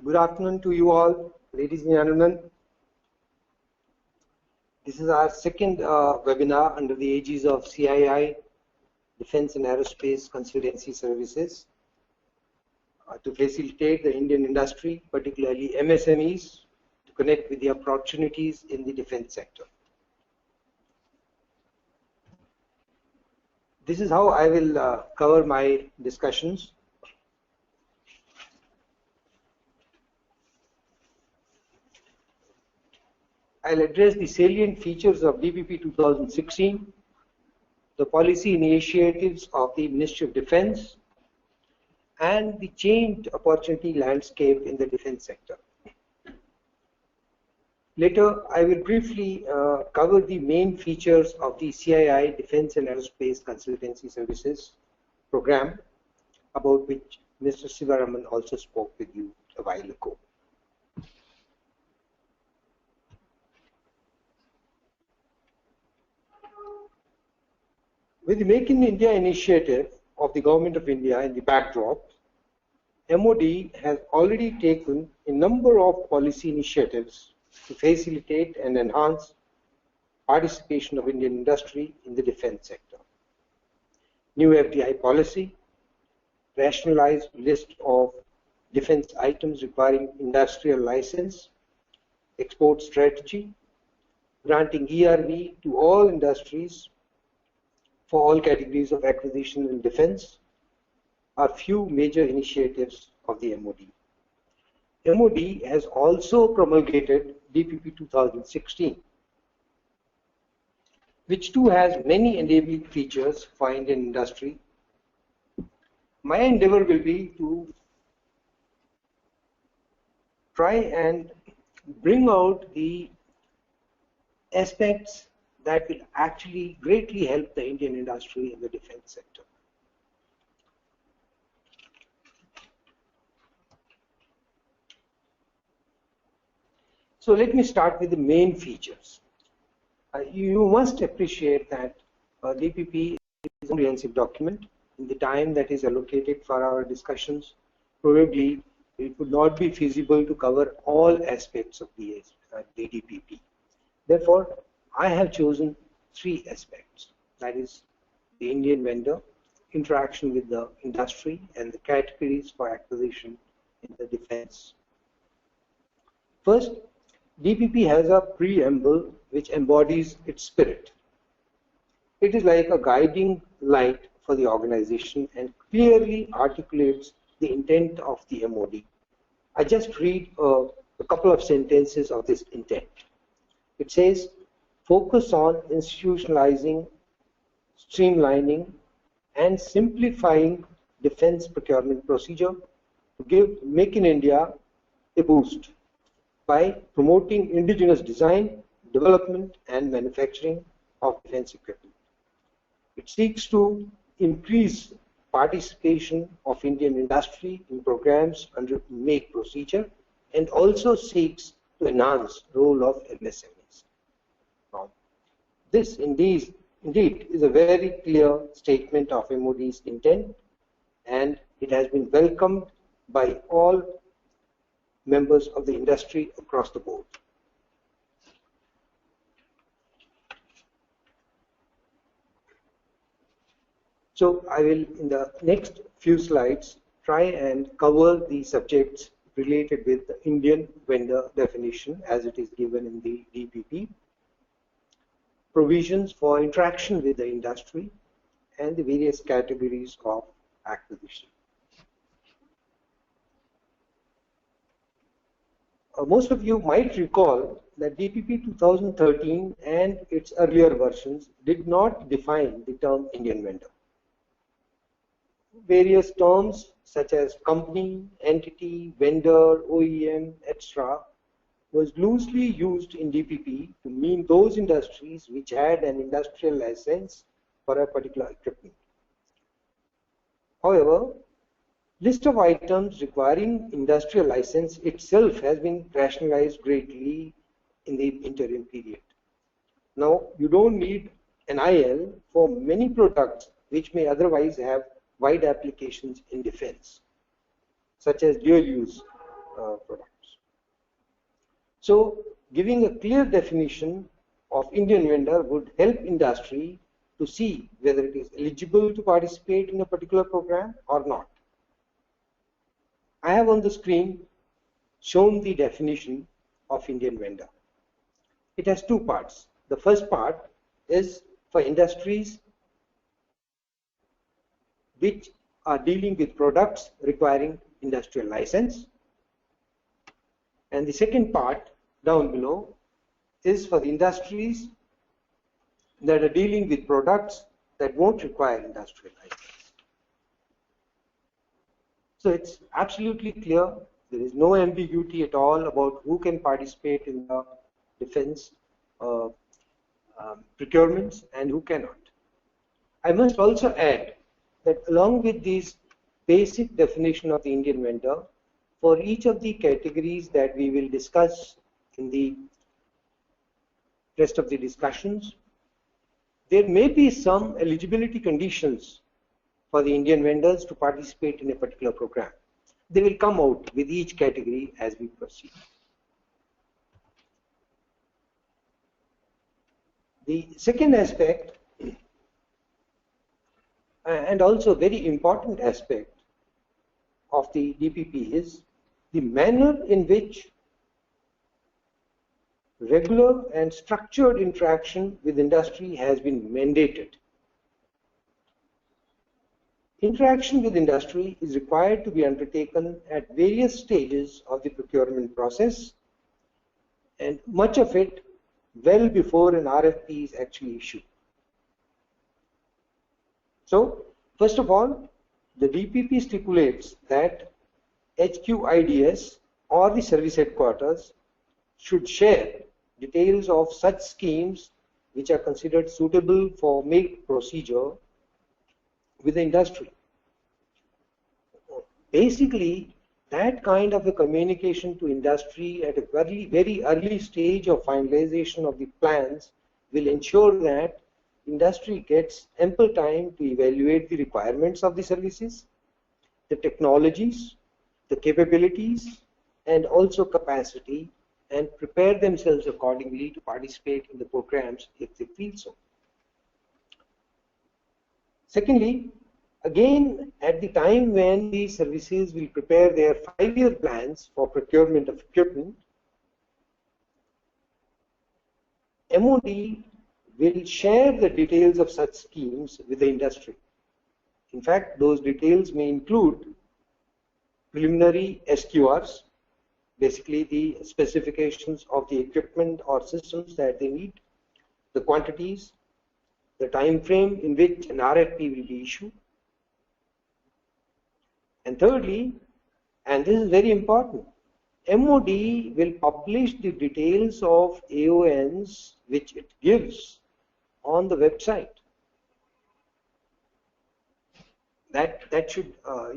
Good afternoon to you all, ladies and gentlemen. This is our second webinar under the aegis of CII, Defense and Aerospace Consultancy Services, to facilitate the Indian industry, particularly MSMEs, to connect with the opportunities in the defense sector. This is how I will cover my discussions. I'll address the salient features of DPP 2016, the policy initiatives of the Ministry of Defense, and the changed opportunity landscape in the defense sector. Later, I will briefly cover the main features of the CII Defense and Aerospace Consultancy Services program, about which Mr. Sivaraman also spoke with you a while ago. With the Make in India initiative of the Government of India in the backdrop, MOD has already taken a number of policy initiatives to facilitate and enhance participation of Indian industry in the defense sector. New FDI policy, rationalized list of defense items requiring industrial license, export strategy, granting ERV to all industries for all categories of acquisition in defense are few major initiatives of the MOD. MOD has also promulgated DPP 2016, which too has many enabling features for Indian industry. My endeavor will be to try and bring out the aspects that will actually greatly help the Indian industry in the defense sector. So let me start with the main features. You must appreciate that DPP is a comprehensive document. In the time that is allocated for our discussions, probably it would not be feasible to cover all aspects of the DPP. Therefore, I have chosen three aspects, that is the Indian vendor, interaction with the industry, and the categories for acquisition in the defense. First, DPP has a preamble which embodies its spirit. It is like a guiding light for the organization and clearly articulates the intent of the MOD. I just read a couple of sentences of this intent. It says, focus on institutionalizing, streamlining, and simplifying defense procurement procedure to give Make in India a boost by promoting indigenous design, development, and manufacturing of defense equipment. It seeks to increase participation of Indian industry in programs under Make procedure and also seeks to enhance the role of MSMEs. This indeed is a very clear statement of MOD's intent, and it has been welcomed by all members of the industry across the board. So I will, in the next few slides, try and cover the subjects related with the Indian vendor definition as it is given in the DPP, provisions for interaction with the industry, and the various categories of acquisition. Most of you might recall that DPP 2013 and its earlier versions did not define the term Indian vendor. Various terms such as company, entity, vendor, OEM, etc. was loosely used in DPP to mean those industries which had an industrial license for a particular equipment. However, list of items requiring industrial license itself has been rationalized greatly in the interim period. Now, you don't need an IL for many products which may otherwise have wide applications in defense, such as dual-use So giving a clear definition of Indian vendor would help industry to see whether it is eligible to participate in a particular program or not. I have on the screen shown the definition of Indian vendor. It has two parts. The first part is for industries which are dealing with products requiring industrial license. And the second part down below is for the industries that are dealing with products that won't require industrial license. So it's absolutely clear. There is no ambiguity at all about who can participate in the defense procurements and who cannot. I must also add that along with this basic definition of the Indian vendor, for each of the categories that we will discuss in the rest of the discussions, there may be some eligibility conditions for the Indian vendors to participate in a particular program. They will come out with each category as we proceed. The second aspect, and also a very important aspect of the DPP, is the manner in which regular and structured interaction with industry has been mandated. Interaction with industry is required to be undertaken at various stages of the procurement process, and much of it well before an RFP is actually issued. So, first of all, the DPP stipulates that HQIDS or the service headquarters should share details of such schemes which are considered suitable for make procedure with the industry. Basically, that kind of a communication to industry at a very early stage of finalization of the plans will ensure that industry gets ample time to evaluate the requirements of the services, the technologies, the capabilities, and also capacity, and prepare themselves accordingly to participate in the programs if they feel so. Secondly, again, at the time when the services will prepare their 5-year plans for procurement of equipment, MOD will share the details of such schemes with the industry. In fact, those details may include preliminary SQRs, basically the specifications of the equipment or systems that they need, the quantities, the time frame in which an RFP will be issued. And thirdly, and this is very important, MOD will publish the details of AONs which it gives on the website. That should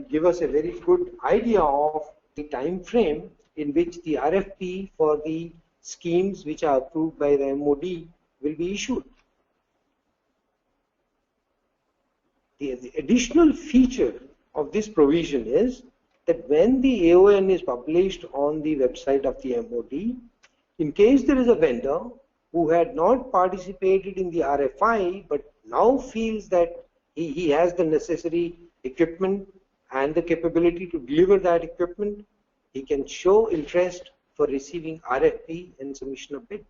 give us a very good idea of the time frame in which the RFP for the schemes which are approved by the MOD will be issued. The additional feature of this provision is that when the AON is published on the website of the MOD, in case there is a vendor who had not participated in the RFI but now feels that he has the necessary equipment and the capability to deliver that equipment, he can show interest for receiving RFP and submission of bid.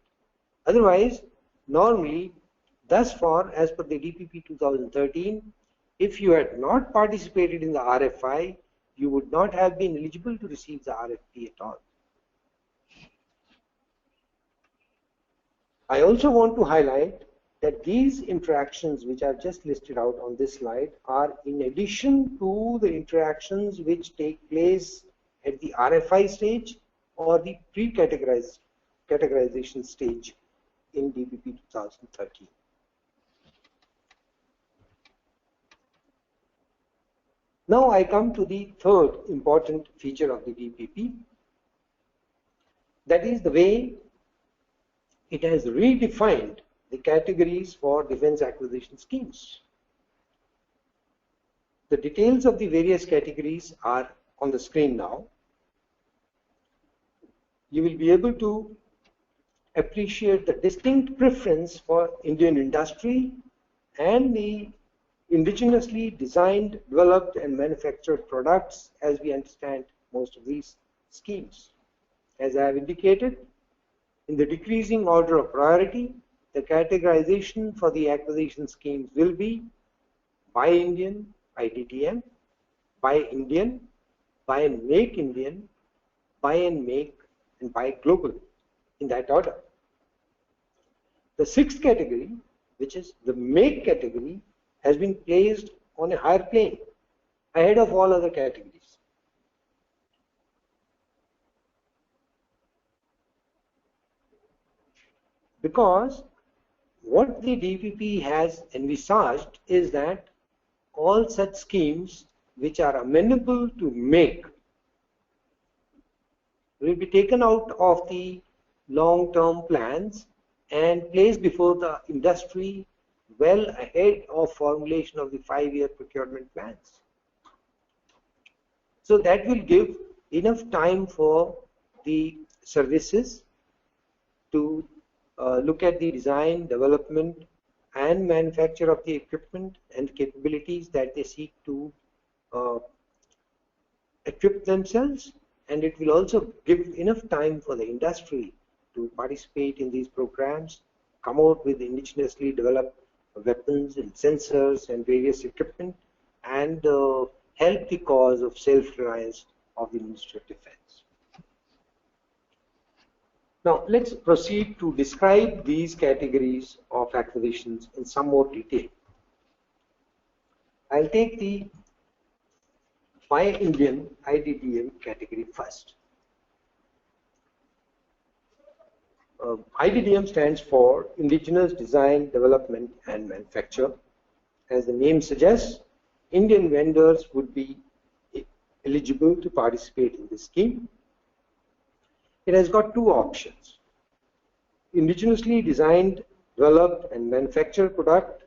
Otherwise, normally, thus far, as per the DPP 2013, if you had not participated in the RFI, you would not have been eligible to receive the RFP at all. I also want to highlight that these interactions which are just listed out on this slide are in addition to the interactions which take place at the RFI stage or the pre-categorization stage in DPP 2013. Now I come to the third important feature of the DPP, that is the way it has redefined the categories for defense acquisition schemes. The details of the various categories are on the screen now. You will be able to appreciate the distinct preference for Indian industry and the indigenously designed, developed and manufactured products as we understand most of these schemes. As I have indicated, in the decreasing order of priority, the categorization for the acquisition schemes will be Buy Indian, IDDM, Buy Indian, Buy and Make Indian, Buy and Make, and Buy Global, in that order. The sixth category, which is the Make category, has been placed on a higher plane, ahead of all other categories. Because what the DPP has envisaged is that all such schemes which are amenable to make will be taken out of the long-term plans and placed before the industry well ahead of formulation of the 5-year procurement plans. So that will give enough time for the services to look at the design, development and manufacture of the equipment and capabilities that they seek to equip themselves, and it will also give enough time for the industry to participate in these programs, come out with indigenously developed weapons and sensors and various equipment, and help the cause of self-reliance of the Ministry of Defense. Now let's proceed to describe these categories of acquisitions in some more detail. I'll take the Buy Indian IDDM category first. IDDM stands for Indigenous Design, Development and Manufacture. As the name suggests, Indian vendors would be eligible to participate in this scheme. It has got two options: indigenously designed, developed and manufactured product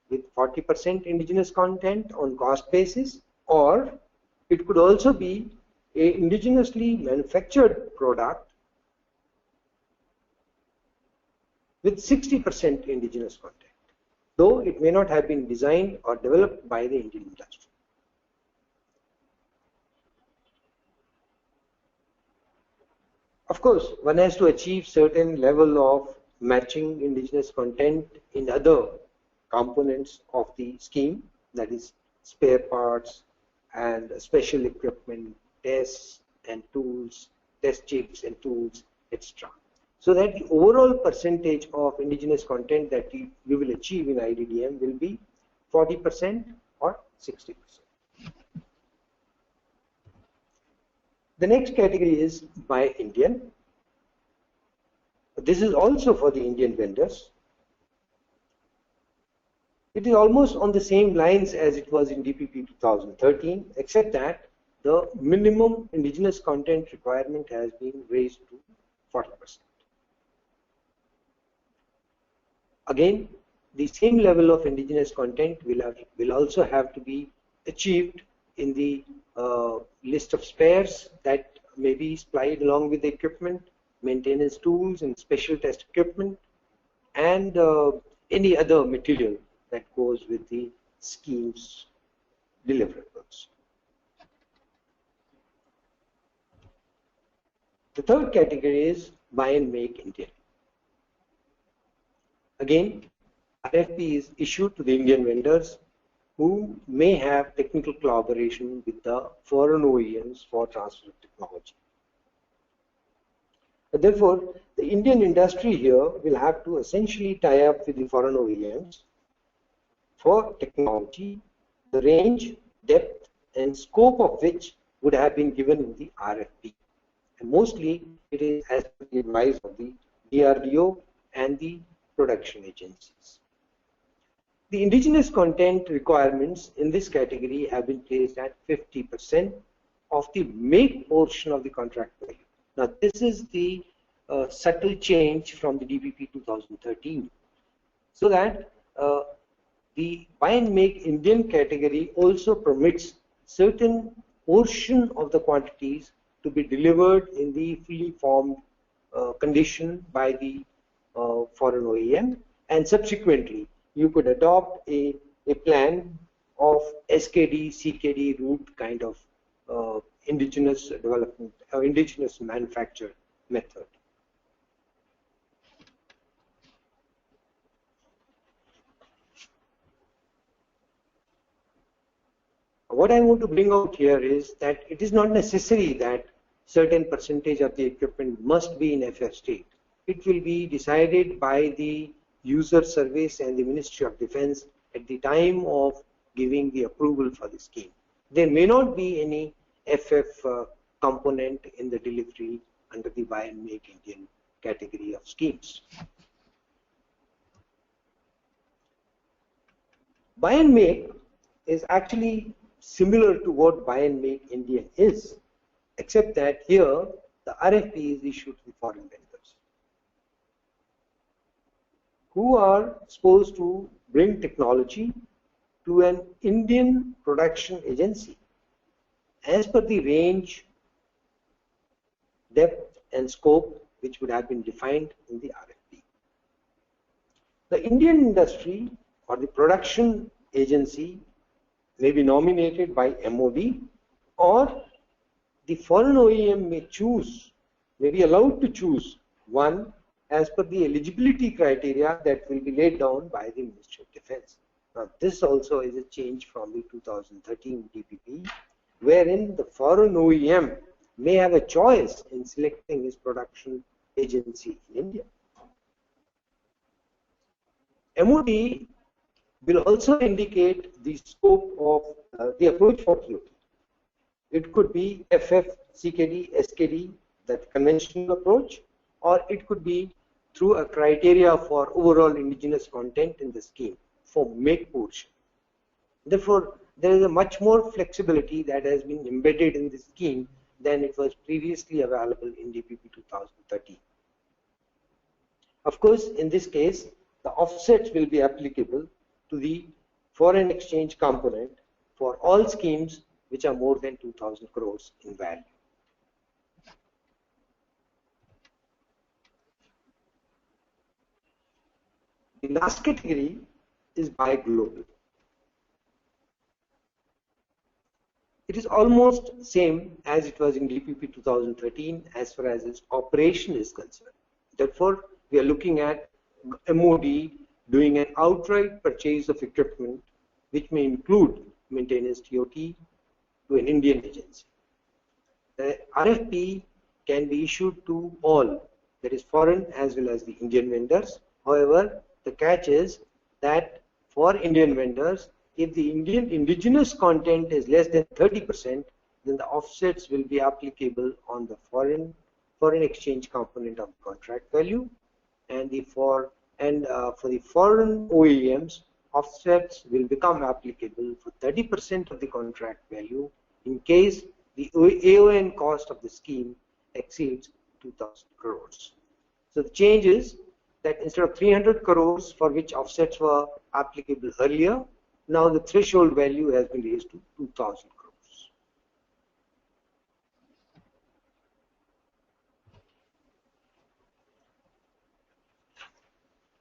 with 40% indigenous content on cost basis, or it could also be a indigenously manufactured product with 60% indigenous content, though it may not have been designed or developed by the Indian industry. Of course, one has to achieve certain level of matching indigenous content in other components of the scheme, that is spare parts and special equipment, tests and tools, test chips and tools, etc. So that the overall percentage of indigenous content that we will achieve in IDDM will be 40% or 60%. The next category is Buy Indian. This is also for the Indian vendors. It is almost on the same lines as it was in DPP 2013, except that the minimum indigenous content requirement has been raised to 40%. Again, the same level of indigenous content will also have to be achieved in the list of spares that may be supplied along with the equipment, maintenance tools and special test equipment, and any other material that goes with the scheme's deliverables. The third category is Buy and Make Indian. Again, RFP is issued to the Indian vendors who may have technical collaboration with the foreign OEMs for transfer of technology. But therefore, the Indian industry here will have to essentially tie up with the foreign OEMs for technology, the range, depth, and scope of which would have been given in the RFP. And mostly, it is as per the advice of the DRDO and the production agencies. The indigenous content requirements in this category have been placed at 50% of the make portion of the contract value. Now, this is the subtle change from the DPP 2013, so that the Buy and Make Indian category also permits certain portion of the quantities to be delivered in the fully formed condition by the foreign OEM, and subsequently you could adopt a plan of SKD, CKD route kind of indigenous development or indigenous manufacture method. What I want to bring out here is that it is not necessary that certain percentage of the equipment must be in FF state. It will be decided by the user service and the Ministry of Defense at the time of giving the approval for the scheme. There may not be any FF component in the delivery under the buy and make Indian category of schemes. Buy and make is actually similar to what buy and make Indian is, except that here the RFP is issued to foreign vendors who are supposed to bring technology to an Indian production agency as per the range, depth and scope which would have been defined in the RFP. The Indian industry or the production agency may be nominated by MOD, or the foreign OEM may be allowed to choose one as per the eligibility criteria that will be laid down by the Ministry of Defense. Now, this also is a change from the 2013 DPP, wherein the foreign OEM may have a choice in selecting his production agency in India. MOD will also indicate the scope of the approach for TOT. It could be FF, CKD, SKD, that conventional approach, or it could be through a criteria for overall indigenous content in the scheme for make portion. Therefore, there is a much more flexibility that has been embedded in the scheme than it was previously available in DPP 2013. Of course, in this case, the offsets will be applicable to the foreign exchange component for all schemes which are more than 2,000 crores in value. The last category is buy global. It is almost same as it was in DPP 2013 as far as its operation is concerned. Therefore, we are looking at MOD doing an outright purchase of equipment which may include maintenance TOT to an Indian agency. The RFP can be issued to all, that is foreign as well as the Indian vendors. However, the catch is that for Indian vendors, if the Indian indigenous content is less than 30%, then the offsets will be applicable on the foreign exchange component of contract value, and for the foreign OEMs, offsets will become applicable for 30% of the contract value in case the AON cost of the scheme exceeds 2,000 crores. So the change is that instead of 300 crores for which offsets were applicable earlier, now the threshold value has been raised to 2,000 crores.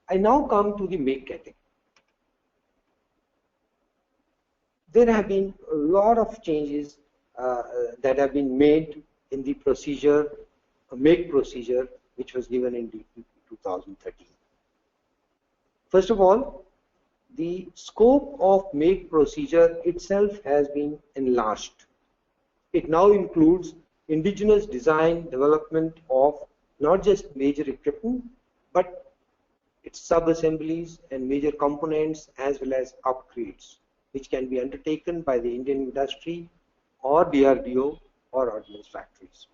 I now come to the make category. There have been a lot of changes that have been made in the procedure, make procedure, which was given in DPP 2013. First of all, the scope of make procedure itself has been enlarged. It now includes indigenous design development of not just major equipment, but its sub-assemblies and major components as well as upgrades, which can be undertaken by the Indian industry or DRDO or ordnance factories.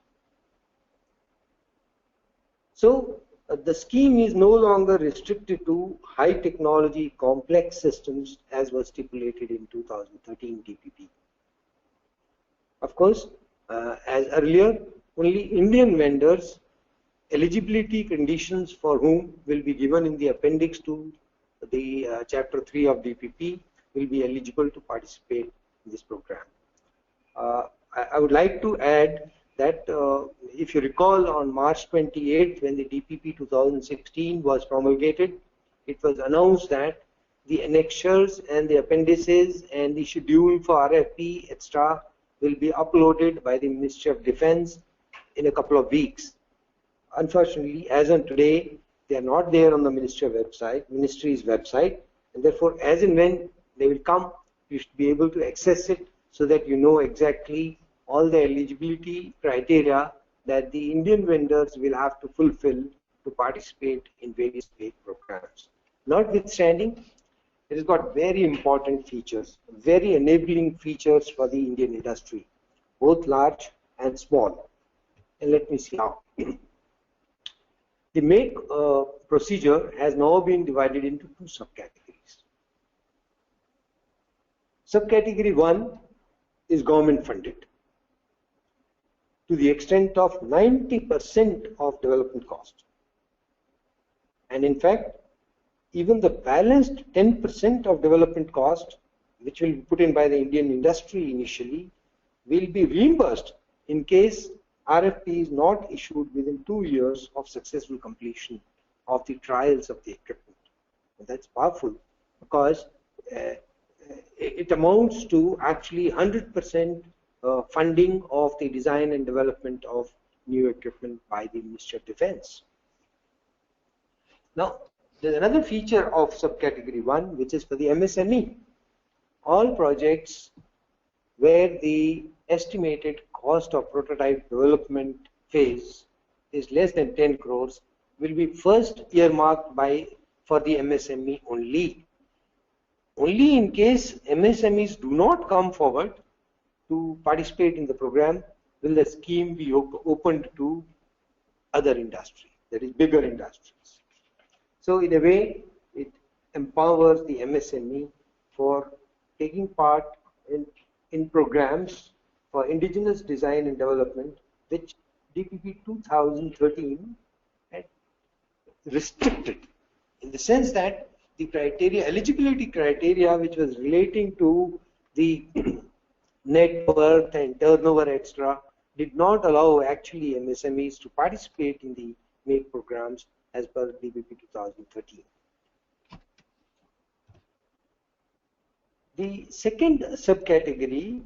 So the scheme is no longer restricted to high technology complex systems as was stipulated in 2013 DPP. Of course, as earlier, only Indian vendors, eligibility conditions for whom will be given in the appendix to the chapter 3 of DPP will be eligible to participate in this program. I would like to add that if you recall, on March 28th, when the DPP 2016 was promulgated, it was announced that the annexures and the appendices and the schedule for RFP, etc., will be uploaded by the Ministry of Defense in a couple of weeks. Unfortunately, as on today, they are not there on the ministry's website, and therefore, as and when they will come, you should be able to access it so that you know exactly all the eligibility criteria that the Indian vendors will have to fulfill to participate in various state programs. Notwithstanding, it has got very important features, very enabling features for the Indian industry, both large and small. And let me see how. The make procedure has now been divided into two subcategories. Subcategory 1 is government funded to the extent of 90% of development cost. And in fact, even the balanced 10% of development cost, which will be put in by the Indian industry initially, will be reimbursed in case RFP is not issued within 2 years of successful completion of the trials of the equipment. And that's powerful because it amounts to actually 100% funding of the design and development of new equipment by the Ministry of Defense. Now, there's another feature of subcategory 1, which is for the MSME. All projects where the estimated cost of prototype development phase is less than 10 crores will be first earmarked for the MSME only. Only in case MSMEs do not come forward to participate in the program will the scheme be opened to other industry, that is bigger industries. So in a way, it empowers the MSME for taking part in programs for indigenous design and development, which DPP 2013 had restricted, in the sense that the criteria, eligibility criteria, which was relating to the net worth and turnover, etc., did not allow actually MSMEs to participate in the MAKE programs as per DPP 2013. The second subcategory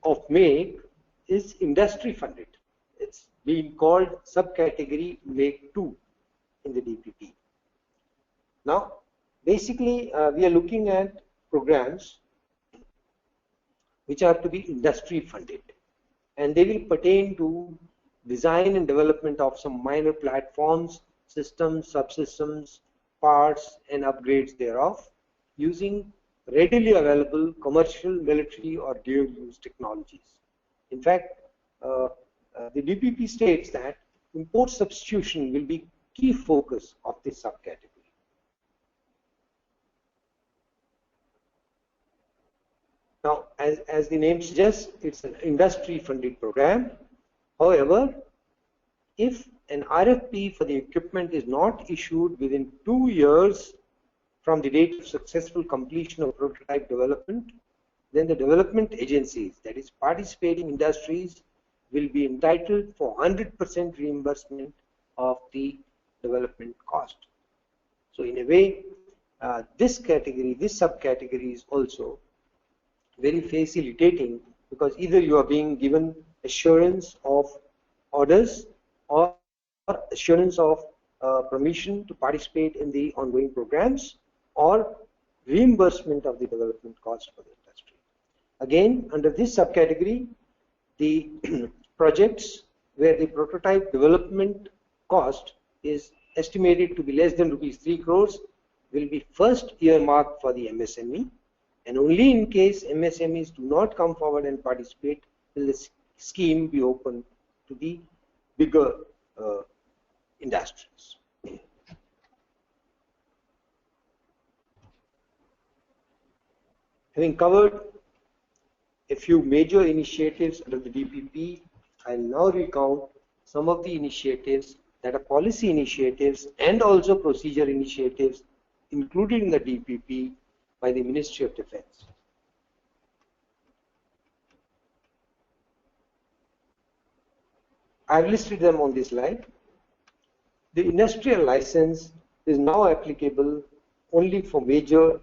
of MAKE is industry funded. It's being called subcategory MAKE 2 in the DPP. Now, basically, we are looking at programs which are to be industry funded, and they will pertain to design and development of some minor platforms, systems, subsystems, parts, and upgrades thereof using readily available commercial, military, or dual-use technologies. In fact, the DPP states that import substitution will be key focus of this subcategory. Now, as the name suggests, it's an industry-funded program. However, if an RFP for the equipment is not issued within 2 years from the date of successful completion of prototype development, then the development agencies, that is participating industries, will be entitled for 100% reimbursement of the development cost. So in a way, this subcategory is also very facilitating, because either you are being given assurance of orders or assurance of permission to participate in the ongoing programs, or reimbursement of the development cost for the industry. Again, under this subcategory, the projects where the prototype development cost is estimated to be less than ₹3 crores will be first earmarked for the MSME, and only in case MSMEs do not come forward and participate will the scheme be open to the bigger industries. Having covered a few major initiatives under the DPP, I will now recount some of the initiatives that are policy initiatives and also procedure initiatives included in the DPP by the Ministry of Defense. I've listed them on this slide. The industrial license is now applicable only for major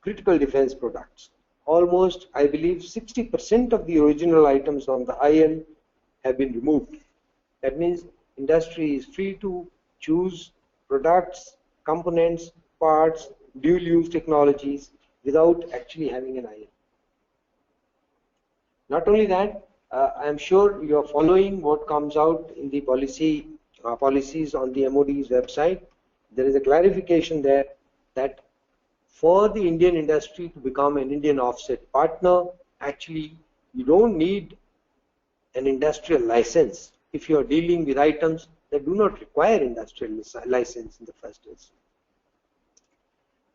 critical defense products. Almost, I believe, 60% of the original items on the IL have been removed. That means industry is free to choose products, components, parts, dual-use technologies without actually having an IL. Not only that, I'm sure you are following what comes out in the policies on the MOD's website. There is a clarification there that for the Indian industry to become an Indian offset partner, actually you don't need an industrial license if you are dealing with items that do not require industrial license in the first instance.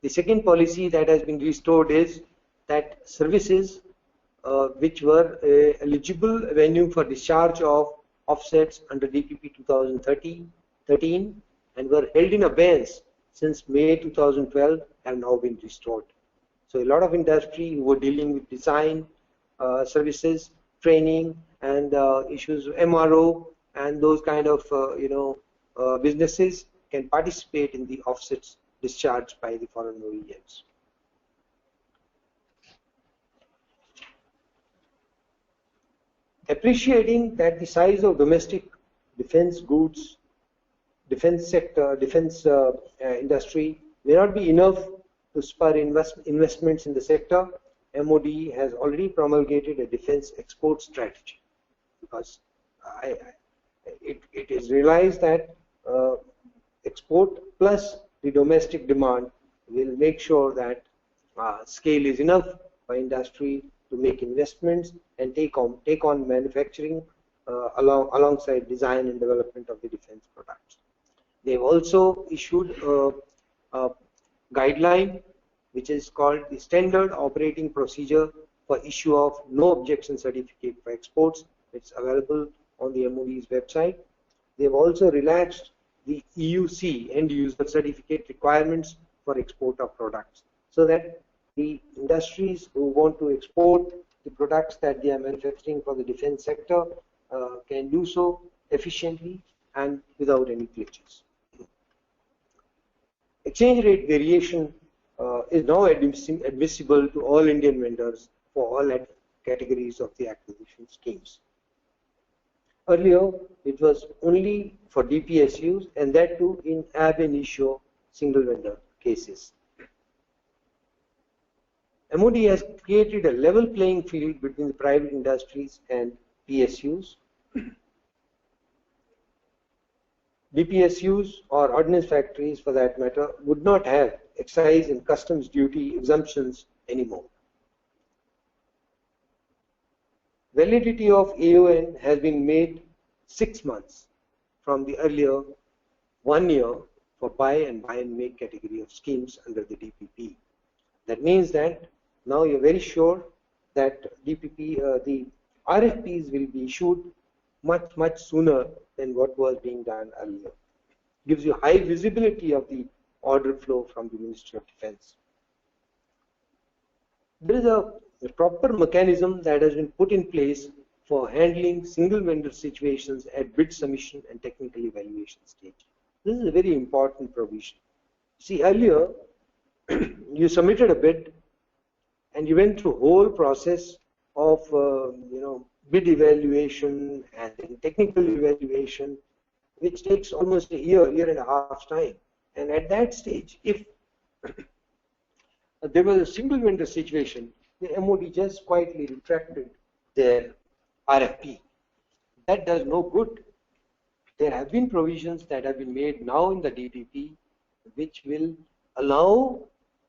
The second policy that has been restored is that services which were eligible venue for discharge of offsets under DPP 2013 and were held in abeyance since May 2012 have now been restored. So a lot of industry who were dealing with design, services, training, and issues of MRO and those kind of businesses can participate in the offsets discharged by the foreign OEMs. Appreciating that the size of domestic defense goods, defense sector, defense industry may not be enough to spur investments in the sector, MOD has already promulgated a defense export strategy because it is realized that export plus the domestic demand will make sure that scale is enough for industry to make investments and take on manufacturing alongside design and development of the defense products. They have also issued a guideline which is called the Standard Operating Procedure for issue of no objection certificate for exports. It's available on the MOD's website. They have also relaxed the EUC, end user certificate requirements for export of products, so that the industries who want to export the products that they are manufacturing for the defense sector can do so efficiently and without any glitches. Exchange rate variation is now admissible to all Indian vendors for all categories of the acquisition schemes. Earlier, it was only for DPSUs, and that too in ab initio single vendor cases. MOD has created a level playing field between the private industries and PSUs. DPSUs or ordnance factories, for that matter, would not have excise and customs duty exemptions anymore. Validity of AON has been made 6 months from the earlier 1 year for buy and make category of schemes under the DPP. That means that now you're very sure that DPP, the RFPs will be issued much sooner than what was being done earlier. Gives you high visibility of the order flow from the Ministry of Defense. There is a proper mechanism that has been put in place for handling single vendor situations at bid submission and technical evaluation stage. This is a very important provision. See, earlier you submitted a bid and you went through whole process of bid evaluation and then technical evaluation, which takes almost a year and a half time. And at that stage, if there was a single vendor situation, the MOD just quietly retracted their RFP. That does no good. There have been provisions that have been made now in the DPP which will allow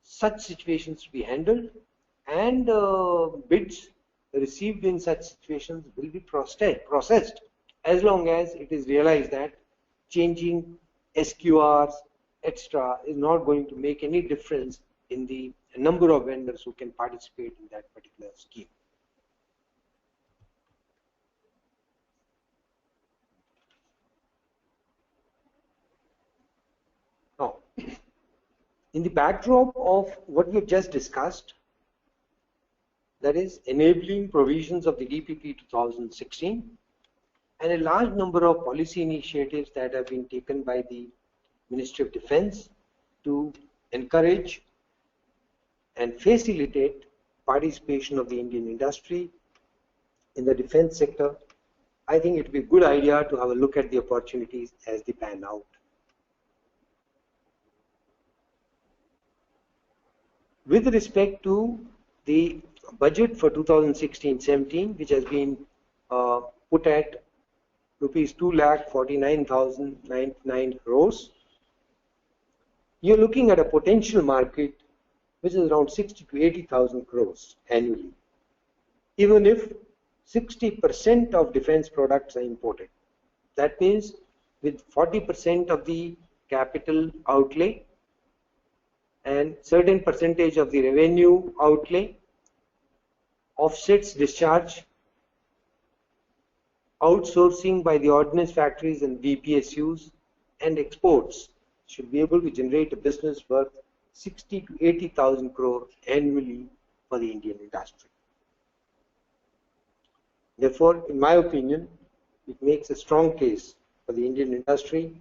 such situations to be handled, and bids received in such situations will be processed as long as it is realized that changing SQRs, etc. is not going to make any difference in the number of vendors who can participate in that particular scheme. Now, in the backdrop of what we have just discussed, that is enabling provisions of the DPP 2016 and a large number of policy initiatives that have been taken by the Ministry of Defense to encourage and facilitate participation of the Indian industry in the defense sector. I think it would be a good idea to have a look at the opportunities as they pan out. With respect to the budget for 2016-17, which has been put at rupees 2,49,099 crores, you're looking at a potential market which is around 60 to 80,000 crores annually, even if 60% of defense products are imported. That means with 40% of the capital outlay and certain percentage of the revenue outlay offsets discharge, outsourcing by the ordnance factories and DPSUs, and exports should be able to generate a business worth 60 to 80,000 crore annually for the Indian industry. Therefore, in my opinion, it makes a strong case for the Indian industry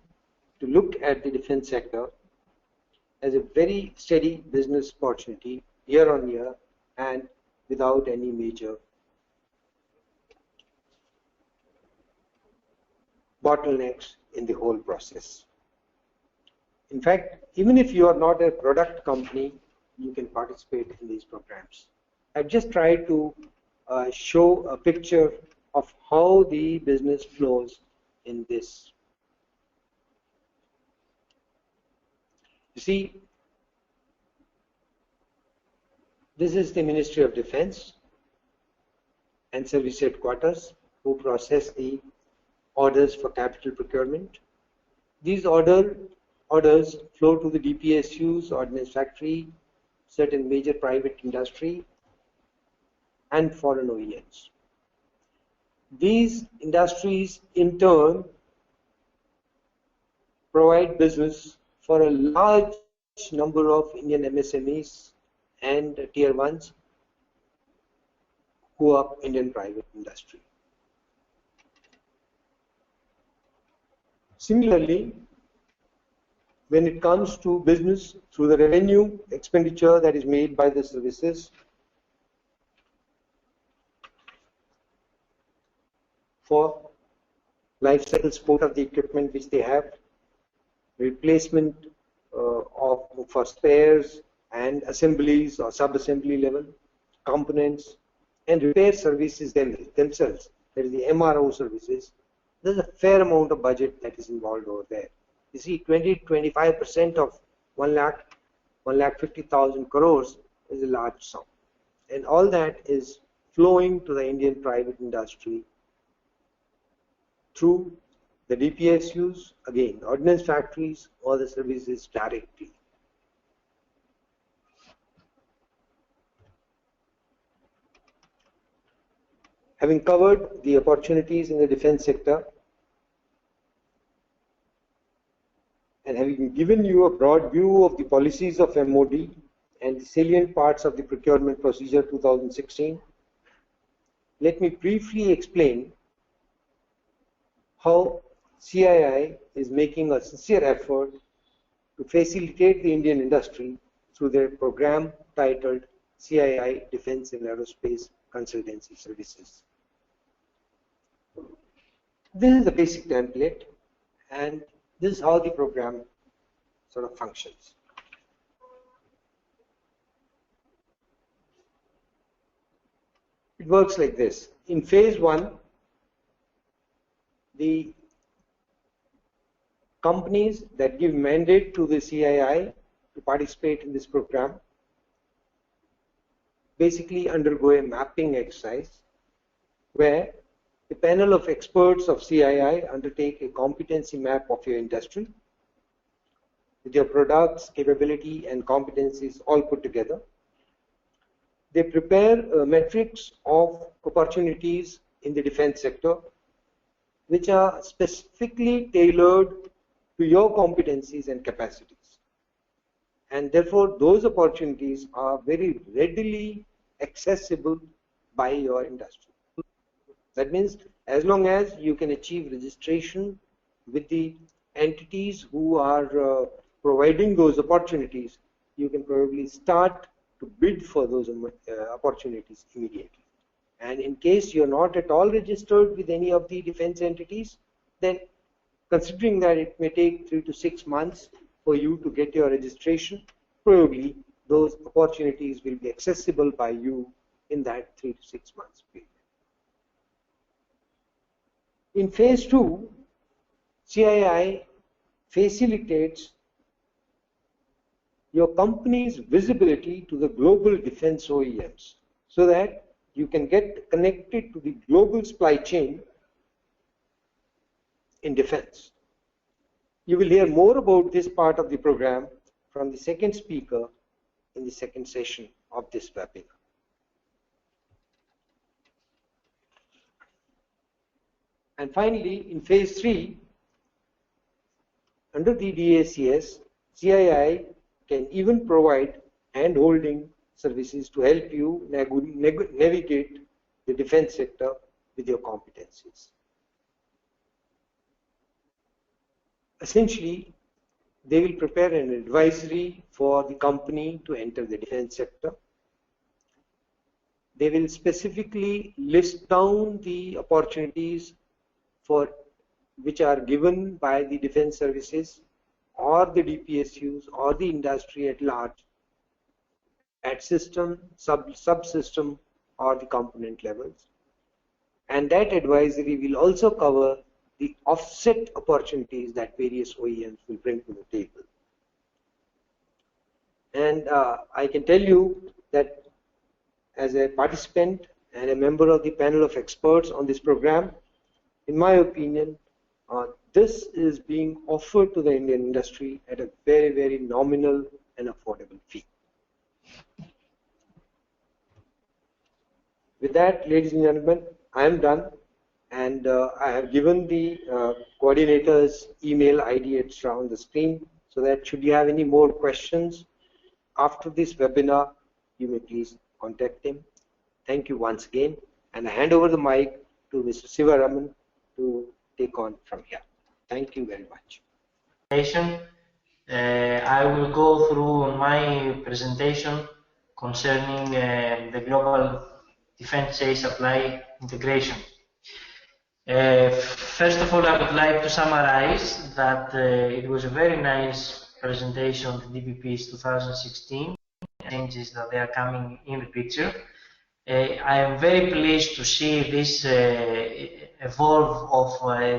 to look at the defense sector as a very steady business opportunity year on year and without any major bottlenecks in the whole process. In fact, even if you are not a product company, you can participate in these programs. I've just tried to show a picture of how the business flows in this. You see, this is the Ministry of Defense and Service Headquarters who process the orders for capital procurement. These orders flow to the DPSUs, ordnance factory, certain major private industry, and foreign OEMs. These industries in turn provide business for a large number of Indian MSMEs and tier 1s who are Indian private industry. Similarly, when it comes to business through the revenue expenditure that is made by the services for life cycle support of the equipment which they have, replacement for spares and assemblies or sub-assembly level components, and repair services themselves, that is the MRO services, there's a fair amount of budget that is involved over there. You see, 20-25% of 1,50,000 crores is a large sum, and all that is flowing to the Indian private industry through the DPSUs, again, ordnance factories, or the services directly. Having covered the opportunities in the defense sector and having given you a broad view of the policies of MOD and the salient parts of the procurement procedure 2016, let me briefly explain how CII is making a sincere effort to facilitate the Indian industry through their program titled CII Defense and Aerospace Consultancy Services. This is the basic template, and this is how the program sort of functions. It works like this. In phase 1, the companies that give mandate to the CII to participate in this program basically undergo a mapping exercise where a panel of experts of CII undertake a competency map of your industry with your products, capability, and competencies all put together. They prepare metrics of opportunities in the defense sector which are specifically tailored to your competencies and capacities. And therefore, those opportunities are very readily accessible by your industry. That means as long as you can achieve registration with the entities who are providing those opportunities, you can probably start to bid for those opportunities immediately. And in case you're not at all registered with any of the defense entities, then considering that it may take 3 to 6 months for you to get your registration, probably those opportunities will be accessible by you in that 3 to 6 months period. In phase 2, CII facilitates your company's visibility to the global defense OEMs so that you can get connected to the global supply chain in defense. You will hear more about this part of the program from the second speaker in the second session of this webinar. And finally, in phase 3, under the DACS, CII can even provide hand-holding services to help you navigate the defense sector with your competencies. Essentially, they will prepare an advisory for the company to enter the defense sector. They will specifically list down the opportunities for which are given by the defense services or the DPSUs or the industry at large at system, subsystem or the component levels. And that advisory will also cover the offset opportunities that various OEMs will bring to the table. And I can tell you that as a participant and a member of the panel of experts on this program, in my opinion, this is being offered to the Indian industry at a very, very nominal and affordable fee. With that, ladies and gentlemen, I am done, and I have given the coordinator's email ID extra on the screen, so that should you have any more questions after this webinar, you may please contact him. Thank you once again, and I hand over the mic to Mr. Sivaraman to take on from here. Thank you very much. I will go through my presentation concerning the global defense aid supply integration. First of all, I would like to summarize that it was a very nice presentation of the DPP's 2016 changes that they are coming in the picture. I am very pleased to see this evolve of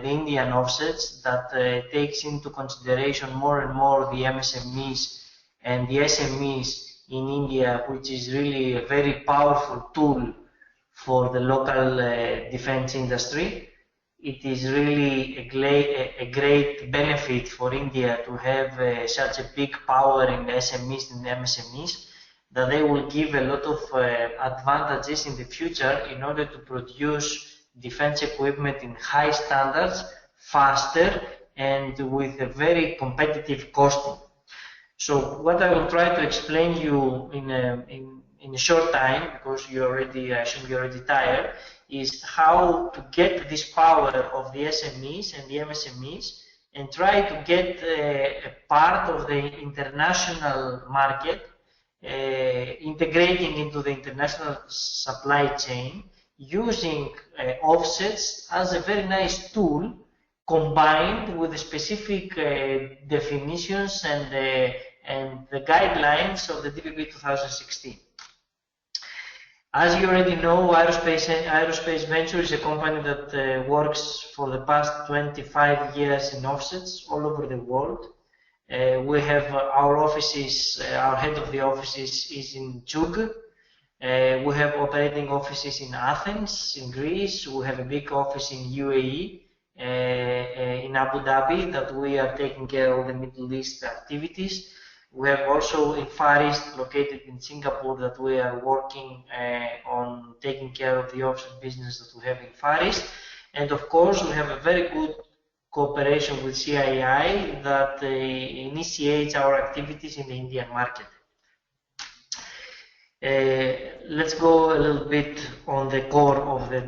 the Indian offsets that takes into consideration more and more the MSMEs and the SMEs in India, which is really a very powerful tool for the local defense industry. It is really a great benefit for India to have such a big power in the SMEs and the MSMEs, that they will give a lot of advantages in the future in order to produce defense equipment in high standards, faster, and with a very competitive costing. So what I will try to explain you in a short time, because I assume you're already tired, is how to get this power of the SMEs and the MSMEs and try to get a part of the international market, integrating into the international supply chain, using offsets as a very nice tool, combined with the specific definitions and the guidelines of the DPP 2016. As you already know, Aerospace Venture is a company that works for the past 25 years in offsets all over the world. We have our offices, our head of the offices is in Chug. We have operating offices in Athens, in Greece. We have a big office in UAE, in Abu Dhabi, that we are taking care of the Middle East activities. We have also in Far East, located in Singapore, that we are working on taking care of the offset business that we have in Far East. And of course, we have a very good cooperation with CII that initiates our activities in the Indian market. Let's go a little bit on the core of the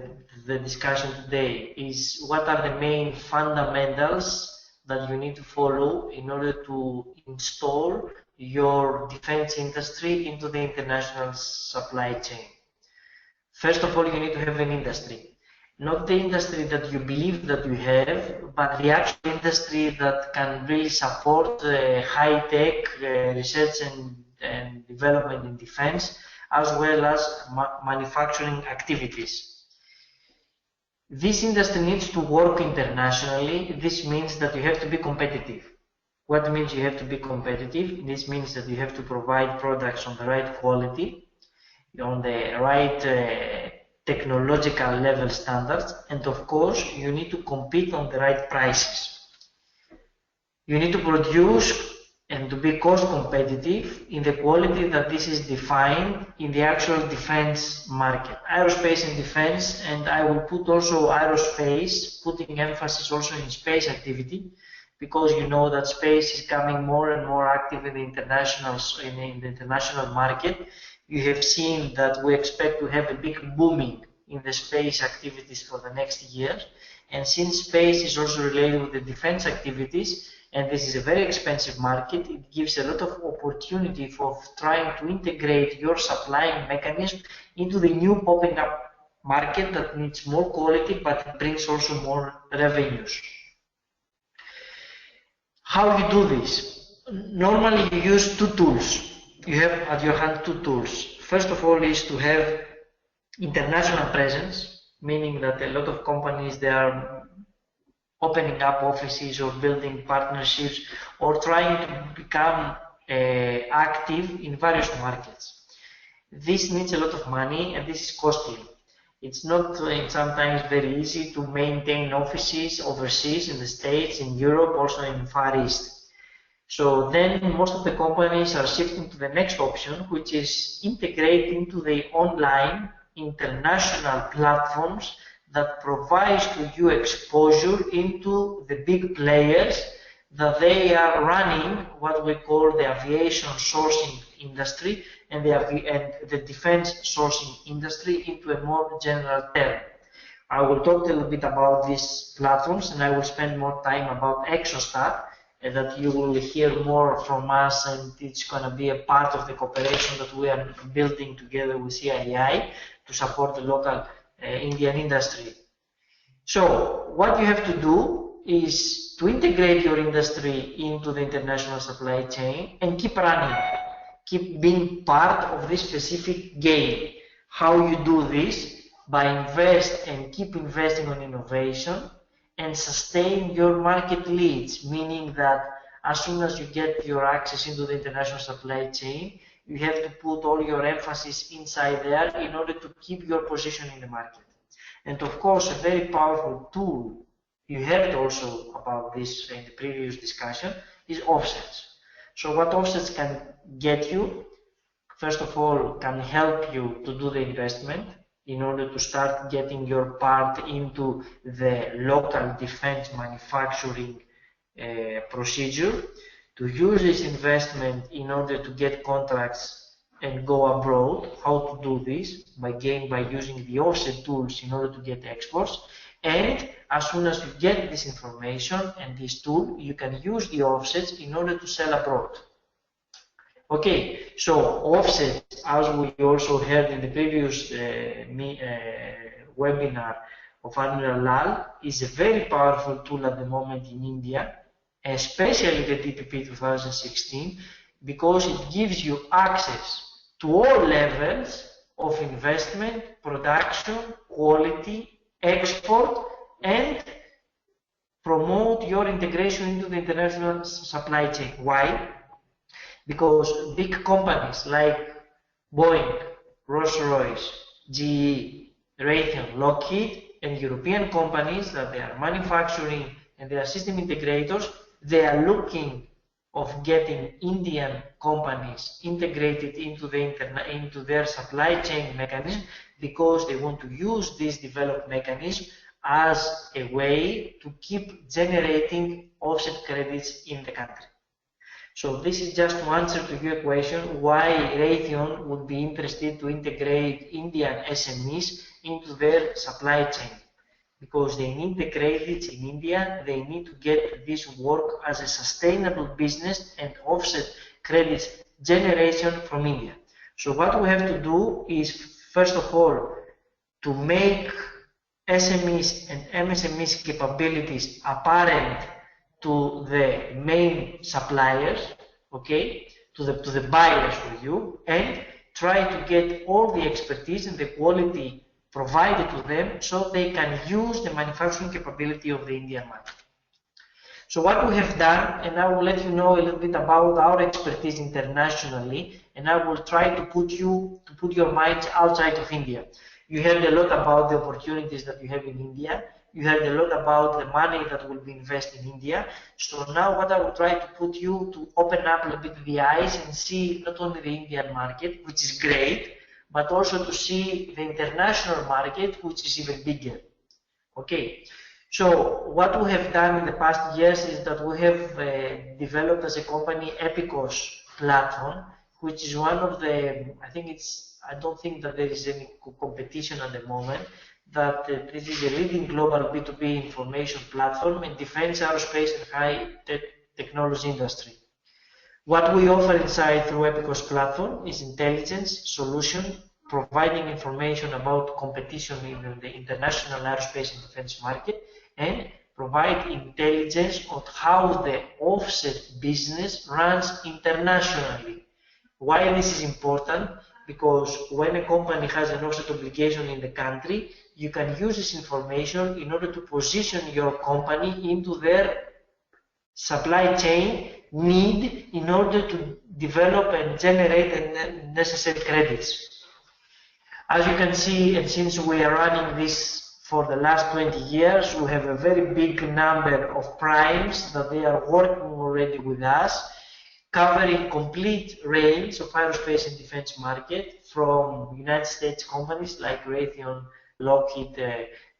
the discussion today is what are the main fundamentals that you need to follow in order to install your defense industry into the international supply chain. First of all, you need to have an industry. Not the industry that you believe that you have, but the actual industry that can really support high-tech research and development in defense, as well as manufacturing activities. This industry needs to work internationally. This means that you have to be competitive. What means you have to be competitive? This means that you have to provide products on the right quality, on the right technological level standards, and of course you need to compete on the right prices. You need to produce and to be cost competitive in the quality that this is defined in the actual defense market. Aerospace and defense, and I will put also aerospace, putting emphasis also in space activity, because you know that space is coming more and more active in the international market. You have seen that we expect to have a big booming in the space activities for the next year. And since space is also related with the defense activities, and this is a very expensive market, it gives a lot of opportunity for trying to integrate your supplying mechanism into the new popping up market that needs more quality, but it brings also more revenues. How you do this? Normally you use two tools. You have at your hand two tools. First of all is to have international presence, meaning that a lot of companies, they are opening up offices or building partnerships or trying to become active in various markets. This needs a lot of money and this is costly. It's not sometimes very easy to maintain offices overseas in the States, in Europe, also in Far East. So then most of the companies are shifting to the next option, which is integrate into the online international platforms that provides to you exposure into the big players that they are running what we call the aviation sourcing industry and the defense sourcing industry into a more general term. I will talk a little bit about these platforms and I will spend more time about Exostat, that you will hear more from us, and it's going to be a part of the cooperation that we are building together with CII to support the local Indian industry. So what you have to do is to integrate your industry into the international supply chain and keep running, keep being part of this specific game. How you do this? By invest and keep investing on innovation and sustain your market leads, meaning that as soon as you get your access into the international supply chain, you have to put all your emphasis inside there in order to keep your position in the market. And of course, a very powerful tool, you heard also about this in the previous discussion, is offsets. So what offsets can get you? First of all, can help you to do the investment in order to start getting your part into the local defense manufacturing procedure, to use this investment in order to get contracts and go abroad. How to do this? By using the offset tools in order to get exports. And as soon as you get this information and this tool, you can use the offsets in order to sell abroad. Okay, so offsets, as we also heard in the previous webinar of Admiral Lal, is a very powerful tool at the moment in India, especially the DPP 2016, because it gives you access to all levels of investment, production, quality, export, and promote your integration into the international supply chain. Why? Because big companies like Boeing, Rolls-Royce, GE, Raytheon, Lockheed, and European companies that they are manufacturing and they are system integrators, they are looking of getting Indian companies integrated into their supply chain mechanism, because they want to use this developed mechanism as a way to keep generating offset credits in the country. So this is just to answer to your question why Raytheon would be interested to integrate Indian SMEs into their supply chain. Because they need the credits in India, they need to get this work as a sustainable business and offset credits generation from India. So what we have to do is, first of all, to make SMEs and MSMEs capabilities apparent to the main suppliers, okay, to the buyers for you, and try to get all the expertise and the quality provided to them so they can use the manufacturing capability of the Indian market. So what we have done, and I will let you know a little bit about our expertise internationally, and I will try to put your minds outside of India. You heard a lot about the opportunities that you have in India. You heard a lot about the money that will be invested in India. So now what I will try to put you to open up a little bit the eyes and see not only the Indian market, which is great, but also to see the international market, which is even bigger. Okay, so what we have done in the past years is that we have developed as a company Epicos platform, which is one of the, I don't think that there is any competition at the moment, that this is a leading global B2B information platform in defense, aerospace and high technology industry. What we offer inside through Epicos platform is intelligence solution, providing information about competition in the international aerospace and defense market, and provide intelligence on how the offset business runs internationally. Why this is important? Because when a company has an offset obligation in the country, you can use this information in order to position your company into their supply chain need in order to develop and generate the necessary credits. As you can see, and since we are running this for the last 20 years, we have a very big number of primes that they are working already with us, covering complete range of aerospace and defense market, from United States companies like Raytheon, Lockheed,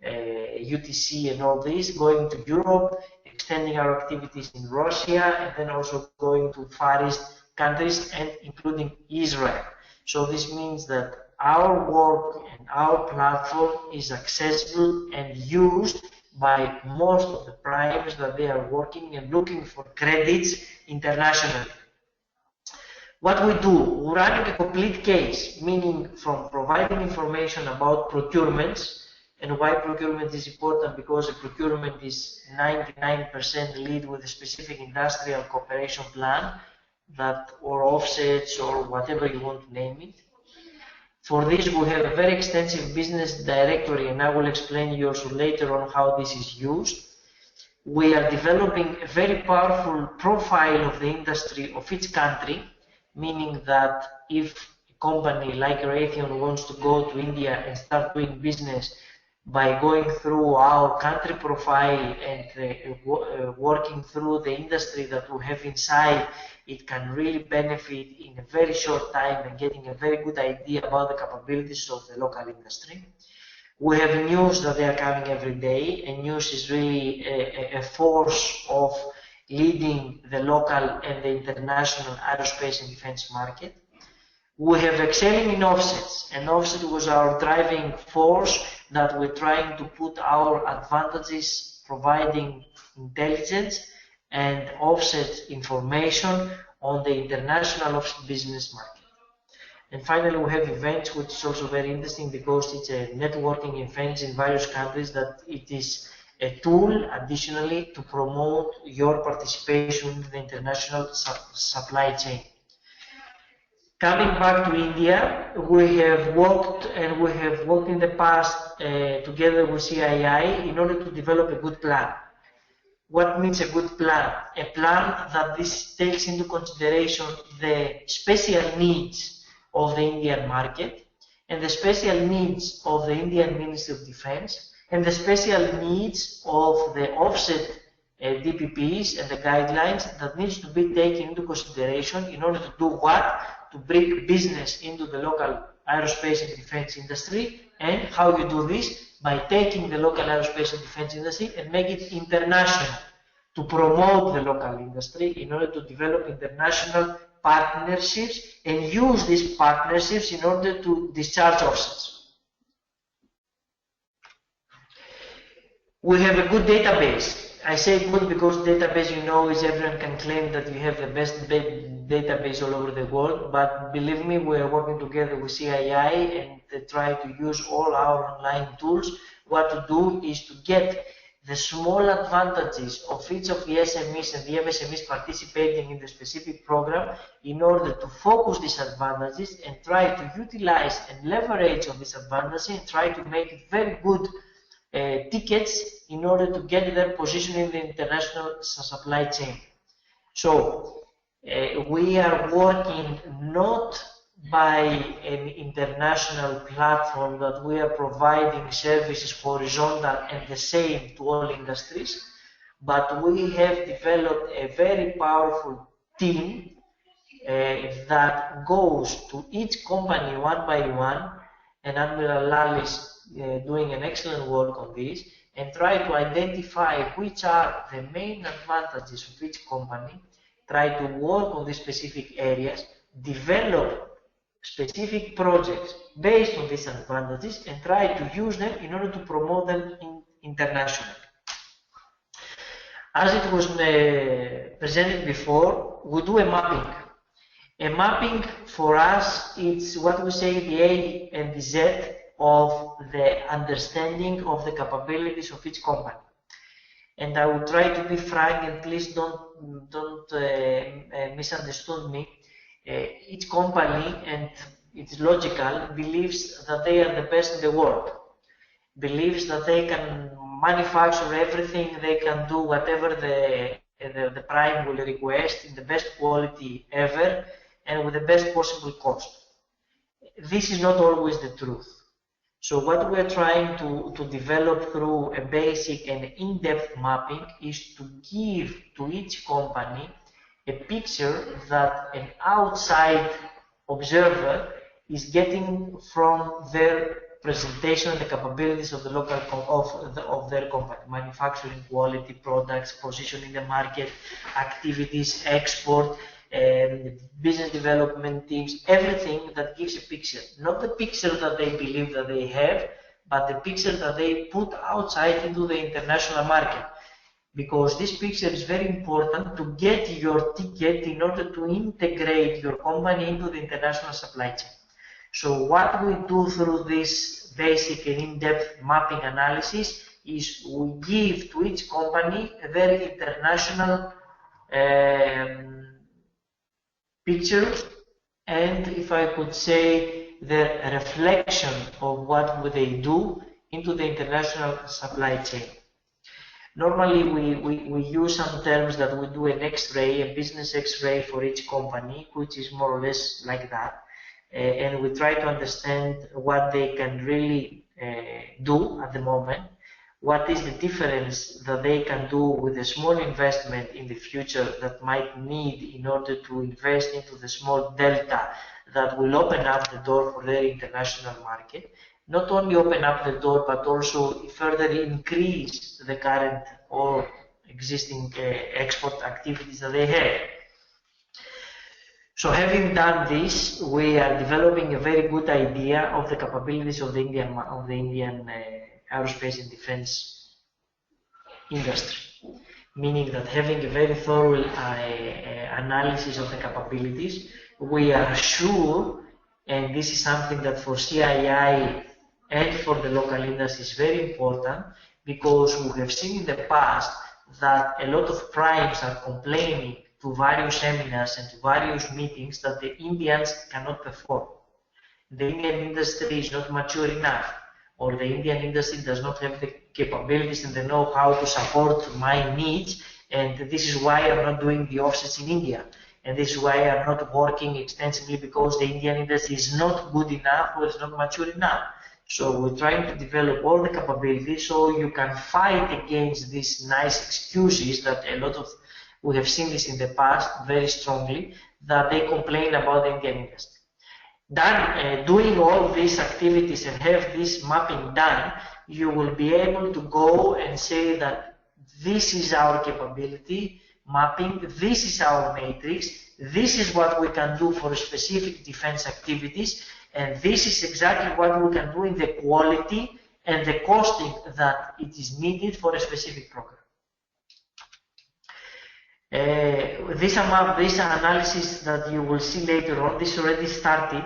UTC and all this, going to Europe, extending our activities in Russia, and then also going to Far East countries and including Israel. So this means that our work and our platform is accessible and used by most of the primes that they are working and looking for credits internationally. What we do, we're running a complete case, meaning from providing information about procurements. And why procurement is important? Because a procurement is 99% lead with a specific industrial cooperation plan, that or offsets or whatever you want to name it. For this, we have a very extensive business directory, and I will explain you also later on how this is used. We are developing a very powerful profile of the industry of each country, meaning that if a company like Raytheon wants to go to India and start doing business, by going through our country profile and working through the industry that we have inside, it can really benefit in a very short time and getting a very good idea about the capabilities of the local industry. We have news that they are coming every day, and news is really a force of leading the local and the international aerospace and defense market. We have excelling in offsets, and offset was our driving force that we're trying to put our advantages, providing intelligence and offset information on the international offset business market. And finally, we have events, which is also very interesting because it's a networking events in various countries, that it is a tool additionally to promote your participation in the international supply chain. Coming back to India, we have worked in the past together with CII in order to develop a good plan. What means a good plan? A plan that this takes into consideration the special needs of the Indian market and the special needs of the Indian Ministry of Defense and the special needs of the offset DPPs and the guidelines that needs to be taken into consideration in order to do what? To bring business into the local aerospace and defense industry. And how you do this? By taking the local aerospace and defense industry and make it international. to promote the local industry, in order to develop international partnerships and use these partnerships in order to discharge offsets. We have a good database. I say good because database, you know, is everyone can claim that you have the best database all over the world, but believe me, we are working together with CII and try to use all our online tools. What to do is to get the small advantages of each of the SMEs and the MSMEs participating in the specific program in order to focus these advantages and try to utilize and leverage on this advantage and try to make it very good tickets in order to get their position in the international supply chain. So we are working not by an international platform that we are providing services horizontal and the same to all industries, but we have developed a very powerful team that goes to each company one by one, and Admiral Lal is doing an excellent work on this, and try to identify which are the main advantages of each company, try to work on these specific areas, develop specific projects based on these advantages, and try to use them in order to promote them internationally. As it was presented before, we do a mapping. A mapping for us is what we say the A and the Z of the understanding of the capabilities of each company. And I will try to be frank, and please don't misunderstand me. Each company, and it's logical, believes that they are the best in the world, believes that they can manufacture everything, they can do whatever the prime will request in the best quality ever and with the best possible cost. This is not always the truth. So what we are trying to develop through a basic and in-depth mapping is to give to each company a picture that an outside observer is getting from their presentation, the capabilities of the local of their company, manufacturing, quality, products, position in the market, activities, export, business development teams, everything that gives a picture. Not the picture that they believe that they have, but the picture that they put outside into the international market. Because this picture is very important to get your ticket in order to integrate your company into the international supply chain. So what we do through this basic and in-depth mapping analysis is we give to each company a very international picture, and if I could say the reflection of what they do into the international supply chain. Normally we use some terms that we do an X-ray, a business X-ray for each company, which is more or less like that, and we try to understand what they can really do at the moment, what is the difference that they can do with a small investment in the future that might need in order to invest into the small delta that will open up the door for their international market. Not only open up the door, but also further increase the current or existing export activities that they have. So having done this, we are developing a very good idea of the capabilities of the Indian aerospace and defense industry, meaning that having a very thorough analysis of the capabilities, we are sure, and this is something that for CII and for the local industry is very important, because we have seen in the past that a lot of primes are complaining to various seminars and to various meetings that the Indians cannot perform. The Indian industry is not mature enough, or the Indian industry does not have the capabilities and the know-how to support my needs, and this is why I'm not doing the offsets in India. And this is why I'm not working extensively, because the Indian industry is not good enough or is not mature enough. So we're trying to develop all the capabilities so you can fight against these nice excuses that we have seen this in the past very strongly, that they complain about the Indian industry. Doing all these activities and have this mapping done, you will be able to go and say that this is our capability mapping, this is our matrix, this is what we can do for specific defense activities, and this is exactly what we can do in the quality and the costing that it is needed for a specific program. This analysis that you will see later on, this already started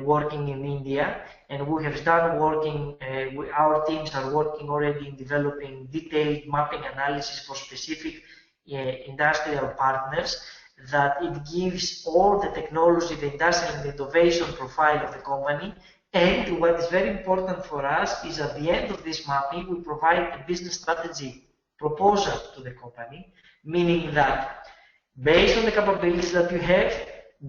working in India, and we have started working, our teams are working already in developing detailed mapping analysis for specific industrial partners, that it gives all the technology, the industrial and innovation profile of the company. And what is very important for us is at the end of this mapping, we provide a business strategy proposal to the company, meaning that based on the capabilities that you have,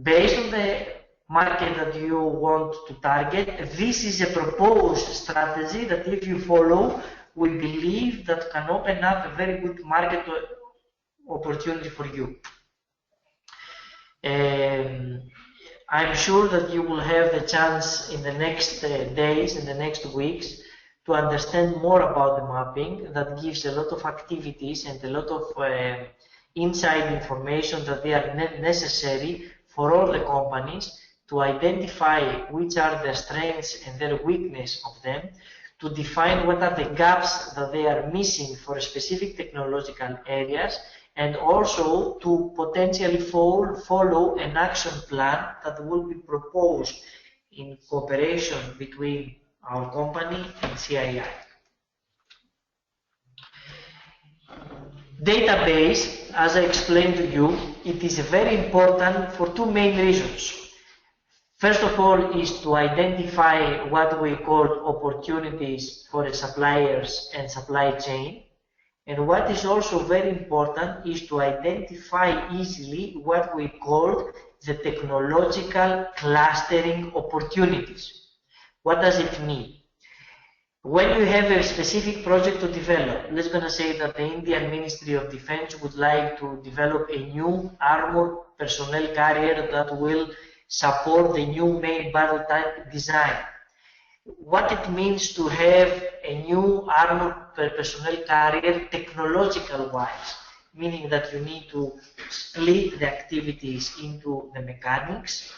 based on the market that you want to target, this is a proposed strategy that if you follow, we believe that can open up a very good market opportunity for you. I'm sure that you will have the chance in the next days, in the next weeks, to understand more about the mapping. That gives a lot of activities and a lot of inside information that they are necessary for all the companies to identify which are their strengths and their weakness of them, to define what are the gaps that they are missing for specific technological areas, and also to potentially follow an action plan that will be proposed in cooperation between our company and CII. Database, as I explained to you, it is very important for two main reasons. First of all is to identify what we call opportunities for the suppliers and supply chain. And what is also very important is to identify easily what we call the technological clustering opportunities. What does it mean? When you have a specific project to develop, let's gonna say that the Indian Ministry of Defense would like to develop a new armored personnel carrier that will support the new main battle tank design. What it means to have a new armored personnel carrier technological wise, meaning that you need to split the activities into the mechanics,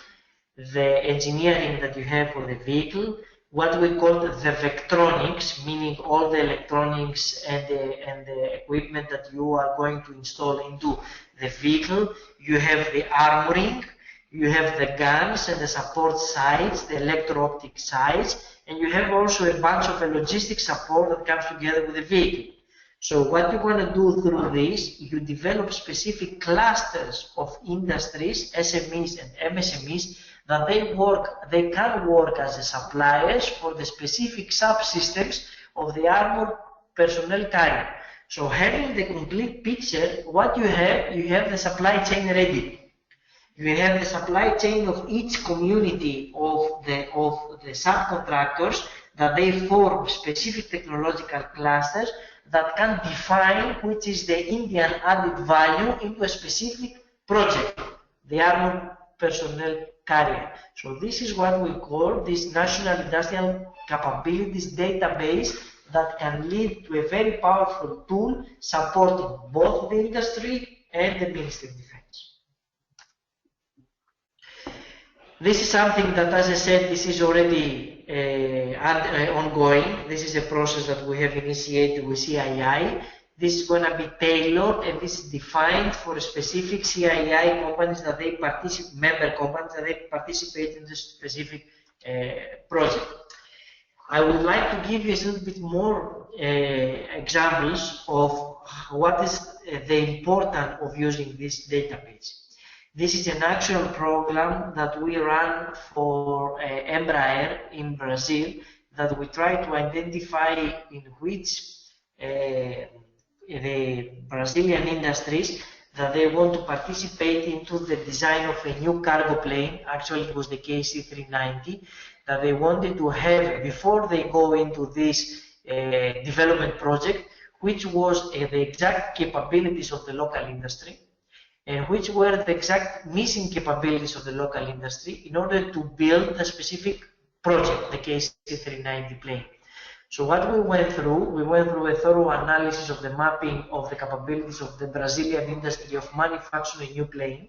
the engineering that you have for the vehicle, what we call the vectronics, meaning all the electronics and the equipment that you are going to install into the vehicle. You have the armoring, you have the guns and the support sides, the electro-optic sides, and you have also a bunch of logistic support that comes together with the vehicle. So what you want to do through this, you develop specific clusters of industries, SMEs and MSMEs, that they can work as suppliers for the specific subsystems of the armored personnel carrier. So having the complete picture, what you have the supply chain ready. You have the supply chain of each community of the subcontractors that they form specific technological clusters that can define which is the Indian added value into a specific project, the armored personnel carrier. So this is what we call this National Industrial Capabilities Database that can lead to a very powerful tool supporting both the industry and the Ministry of Defense. This is something that, as I said, this is already ongoing. This is a process that we have initiated with CII. This is going to be tailored and this is defined for specific CII companies that they participate, member companies that they participate in this specific project. I would like to give you a little bit more examples of what is the importance of using this database. This is an actual program that we run for Embraer in Brazil, that we try to identify in which the Brazilian industries that they want to participate into the design of a new cargo plane. Actually, it was the KC-390 that they wanted to have before they go into this development project, which was the exact capabilities of the local industry, and which were the exact missing capabilities of the local industry in order to build a specific project, the KC-390 plane. So what we went through a thorough analysis of the mapping of the capabilities of the Brazilian industry of manufacturing a new plane.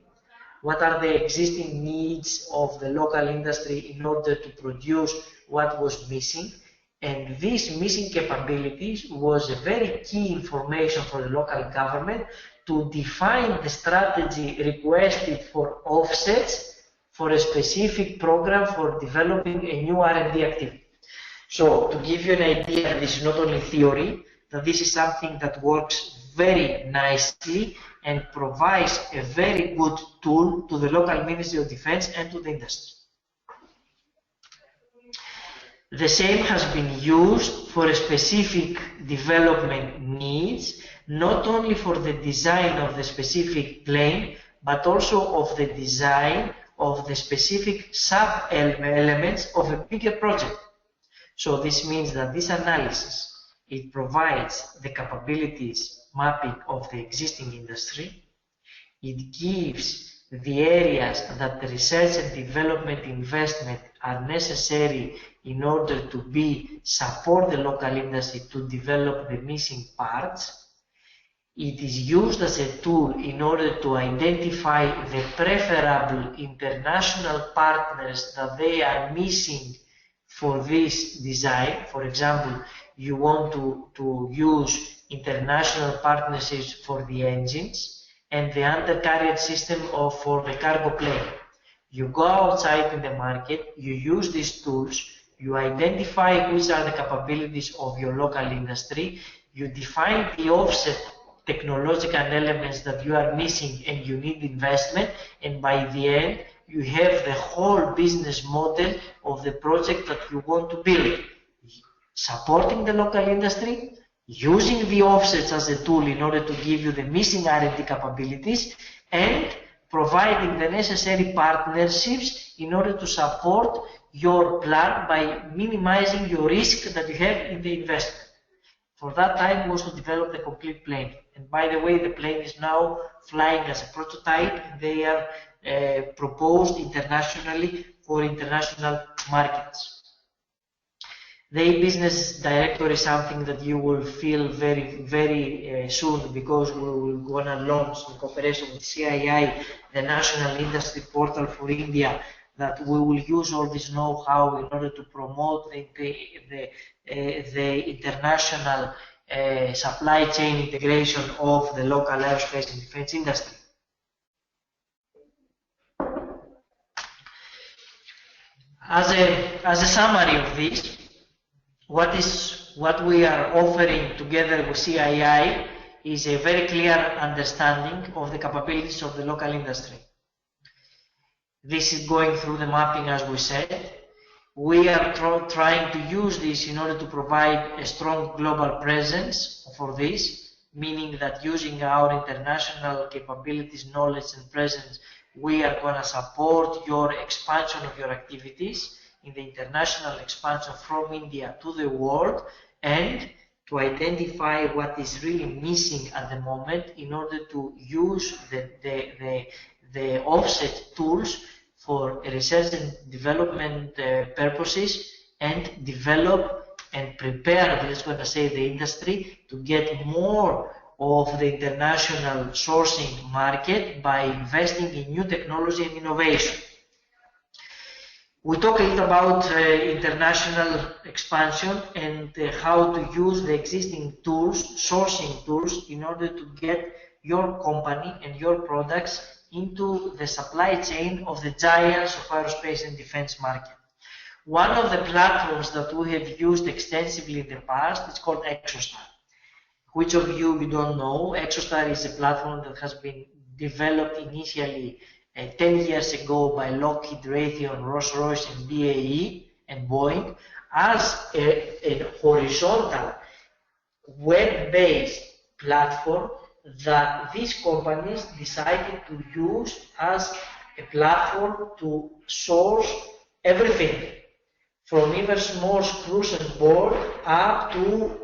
What are the existing needs of the local industry in order to produce what was missing? And these missing capabilities was a very key information for the local government to define the strategy requested for offsets for a specific program for developing a new R&D activity. So to give you an idea, this is not only theory, that this is something that works very nicely and provides a very good tool to the local Ministry of Defense and to the industry. The same has been used for a specific development needs, not only for the design of the specific plane, but also of the design of the specific sub-elements of a bigger project. So this means that this analysis, it provides the capabilities mapping of the existing industry. It gives the areas that the research and development investment are necessary in order to support the local industry to develop the missing parts. It is used as a tool in order to identify the preferable international partners that they are missing for this design. For example, you want to use international partnerships for the engines and the undercarriage system for the cargo plane. You go outside in the market, you use these tools, you identify which are the capabilities of your local industry, you define the offset technological elements that you are missing and you need investment, and by the end, you have the whole business model of the project that you want to build. Supporting the local industry, using the offsets as a tool in order to give you the missing R&D capabilities, and providing the necessary partnerships in order to support your plan by minimizing your risk that you have in the investment. For that time was to develop the complete plane. And by the way, the plane is now flying as a prototype, and they are proposed internationally for international markets. The business director is something that you will feel very soon, because we will going to launch in cooperation with CII the National Industry Portal for India, that we will use all this know-how in order to promote the international supply chain integration of the local aerospace and defense industry. As a summary of this, what we are offering together with CII is a very clear understanding of the capabilities of the local industry. This is going through the mapping, as we said. We are trying to use this in order to provide a strong global presence for this, meaning that using our international capabilities, knowledge and presence, we are going to support your expansion of your activities in the international expansion from India to the world, and to identify what is really missing at the moment in order to use the offset tools for research and development purposes, and develop and prepare, let's go to say, the industry to get more of the international sourcing market by investing in new technology and innovation. We talk a little about international expansion and how to use the existing tools, sourcing tools, in order to get your company and your products into the supply chain of the giants of aerospace and defense market. One of the platforms that we have used extensively in the past is called ExoStar. Which of you don't know, ExoStar is a platform that has been developed initially 10 years ago by Lockheed, Raytheon, Rolls-Royce, and BAE and Boeing as a horizontal web-based platform that these companies decided to use as a platform to source everything, from even small screws and board up to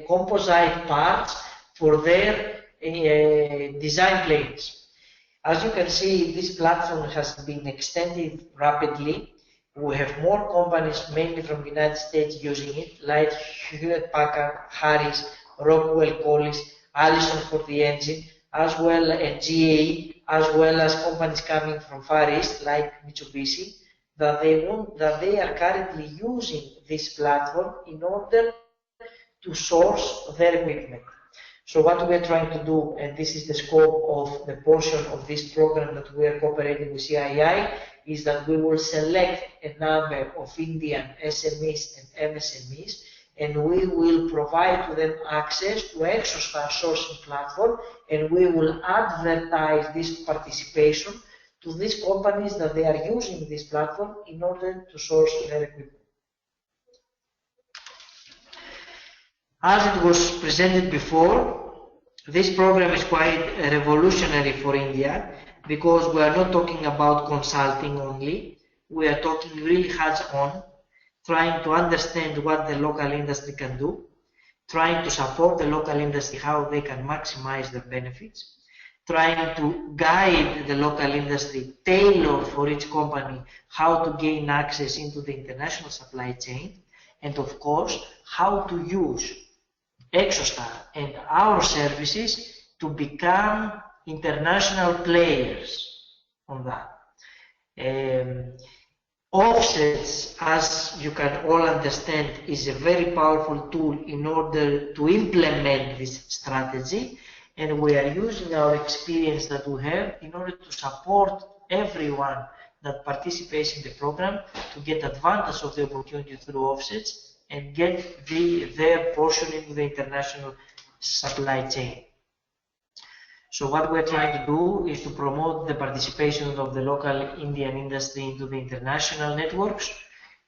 composite parts for their design planes. As you can see, this platform has been extended rapidly. We have more companies, mainly from the United States, using it, like Hewlett-Packard, Harris, Rockwell Collins, Allison for the engine, as well as GE, as well as companies coming from Far East, like Mitsubishi, that they are currently using this platform in order to source their equipment. So what we are trying to do, and this is the scope of the portion of this program that we are cooperating with CII, is that we will select a number of Indian SMEs and MSMEs, and we will provide to them access to ExoStar sourcing platform, and we will advertise this participation to these companies that they are using this platform in order to source their equipment. As it was presented before, this program is quite revolutionary for India, because we are not talking about consulting only. We are talking really hands-on, trying to understand what the local industry can do, trying to support the local industry, how they can maximize their benefits, trying to guide the local industry, tailor for each company how to gain access into the international supply chain, and of course, how to use ExoStar and our services to become international players on that. Offsets, as you can all understand, is a very powerful tool in order to implement this strategy, and we are using our experience that we have in order to support everyone that participates in the program to get advantage of the opportunity through offsets and get their portion into the international supply chain. So what we're trying to do is to promote the participation of the local Indian industry into the international networks,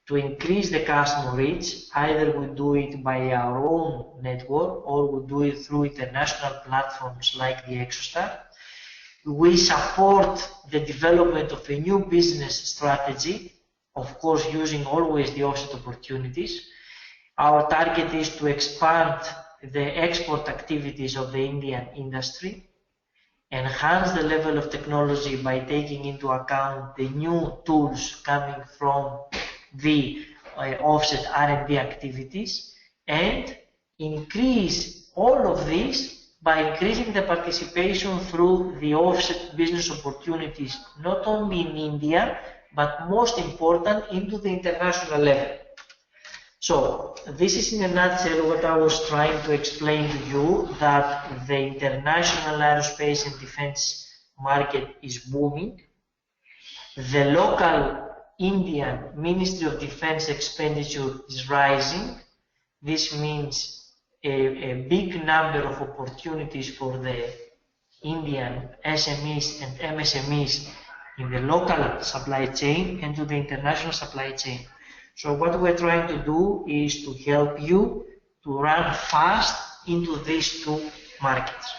to increase the customer reach. Either we do it by our own network or we do it through international platforms like the ExoStar. We support the development of a new business strategy, of course using always the offset opportunities. Our target is to expand the export activities of the Indian industry, enhance the level of technology by taking into account the new tools coming from the offset R&D activities, and increase all of this by increasing the participation through the offset business opportunities, not only in India, but most important, into the international level. So this is in a nutshell what I was trying to explain to you, that the international aerospace and defense market is booming. The local Indian Ministry of Defense expenditure is rising. This means a big number of opportunities for the Indian SMEs and MSMEs in the local supply chain and to the international supply chain. So what we're trying to do is to help you to run fast into these two markets.